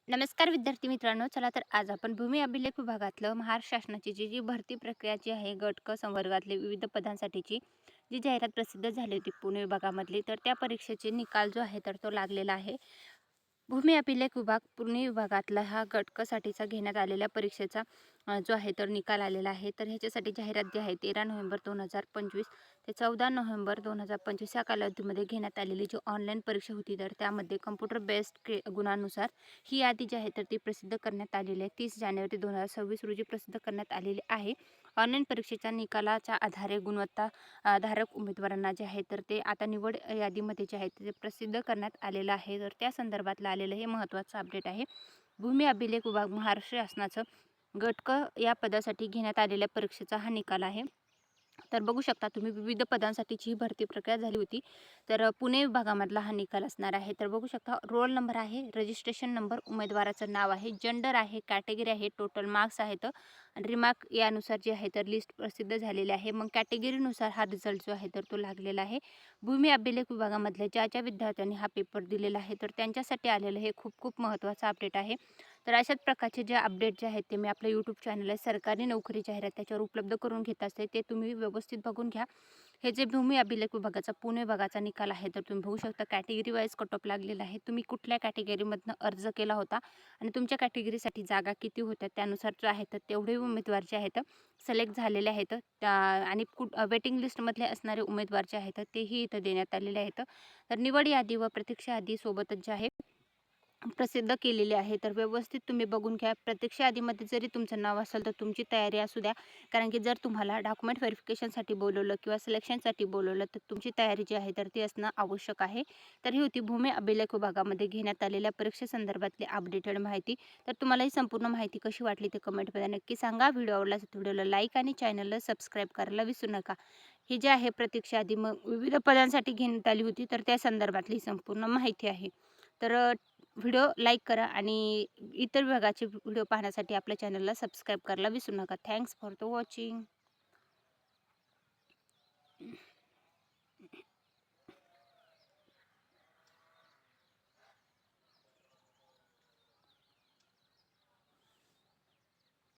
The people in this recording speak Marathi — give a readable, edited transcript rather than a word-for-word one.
नमस्कार विद्यार्थी मित्रांनो, चला तर आज आपण भूमी अभिलेख विभागातलं महाराष्ट्र शासनाची जी भरती प्रक्रिया जी आहे, गट क संवर्गातले विविध पदांसाठीची जी जाहिरात प्रसिद्ध झाली होती पुणे विभागामधली, तर त्या परीक्षेचे निकाल जो आहे तर तो लागलेला आहे. भूमी अभिलेख विभाग पुणे विभागातला हा गट क साठीचा घेण्यात आलेल्या परीक्षेचा जो आहे तर निकाल आलेला आहे. तर ह्याच्यासाठी जाहिरात जी आहे 13 नोव्हेंबर 2025 ते 14 नोव्हेंबर 2025 या कालावधीमध्ये घेण्यात आलेली जी ऑनलाईन परीक्षा होती, तर त्यामध्ये कम्प्युटर बेस्ड गुणांनुसार ही यादी जी आहे तर ती प्रसिद्ध करण्यात आलेली आहे. 30 जानेवारी 2026 रोजी प्रसिद्ध करण्यात आलेली आहे. ऑनलाईन परीक्षेच्या निकालाच्या आधारे गुणवत्ता धारक उमेदवारांना जे आहे तर ते आता निवड यादीमध्ये जे आहे ते प्रसिद्ध करण्यात आलेलं आहे. तर त्या संदर्भातलं आलेलं हे महत्त्वाचं अपडेट आहे. भूमी अभिलेख विभाग महाराष्ट्र शासनाचं गट क या पदासाठी घेण्यात आलेल्या परीक्षेचा हा निकाल आहे. तर बघू शकता तुम्ही विविध पदांसाठीची ही भरती प्रक्रिया झाली होती. तर पुणे विभागामधला हा निकाल असणार आहे. तर बघू शकता रोल नंबर आहे, रजिस्ट्रेशन नंबर, उमेदवाराचं नाव आहे, जेंडर आहे, कॅटेगरी आहे, टोटल मार्क्स आहेत आणि रिमार्क यानुसार जे आहे तर लिस्ट प्रसिद्ध झालेली आहे. मग कॅटेगरीनुसार हा रिझल्ट जो आहे तर तो लागलेला आहे. भूमी अभिलेख विभागामधल्या ज्या विद्यार्थ्यांनी हा पेपर दिलेला आहे तर त्यांच्यासाठी आलेलं हे खूप खूप महत्त्वाचं अपडेट आहे. तर अशाच प्रकारचे जे अपडेट जे आहेत ते मी आपल्या यूट्यूब चॅनल आहे सरकारी नोकरी जाहिरात त्याच्यावर उपलब्ध करून घेत असते. ते तुम्ही व्यवस्थित बघून घ्या. हे जे भूमी अभिलेख विभागाचा पुणे विभागाचा निकाल आहे तर तुम्ही बघू शकता कॅटेगरी वाईज कट ऑफ लागलेला आहे. तुम्ही कुठल्या कॅटेगरीमधनं अर्ज केला होता आणि तुमच्या कॅटेगरीसाठी जागा किती होत्या त्यानुसार जो आहे तर तेवढे उमेदवार जे आहेत सिलेक्ट झालेले आहेत आणि वेटिंग लिस्टमधले असणारे उमेदवार जे आहेत तेही इथं देण्यात आलेले आहेत. तर निवड यादी व प्रतीक्षा यादी सोबतच जे आहे प्रसिद्ध केलेली आहे. तर व्यवस्थित तुम्ही बघून घ्या. प्रत्यक्ष यादीमध्ये जरी तुमचं नाव असेल तर तुमची तयारी असू द्या. कारण की जर तुम्हाला डॉक्युमेंट व्हेरिफिकेशनसाठी बोलवलं किंवा सिलेक्शनसाठी बोलवलं तर तुमची तयारी जी आहे तर ती असणं आवश्यक आहे. तर ही होती भूमी अभिलेख विभागामध्ये घेण्यात आलेल्या परीक्षेसंदर्भातली अपडेटेड माहिती. तर तुम्हाला ही संपूर्ण माहिती कशी वाटली ते कमेंटमध्ये नक्की सांगा. व्हिडिओ आवडला तर व्हिडिओला लाईक आणि चॅनलला सबस्क्राईब करायला विसरू नका. ही जी आहे प्रतीक्षा यादी मग विविध पदांसाठी घेण्यात आली होती तर त्या संदर्भातली संपूर्ण माहिती आहे. तर व्हिडिओ लाईक करा आणि इतर विभागाचे व्हिडिओ पाहण्यासाठी आपल्या चॅनलला सबस्क्राईब करायला विसरू नका. Thanks for the watching.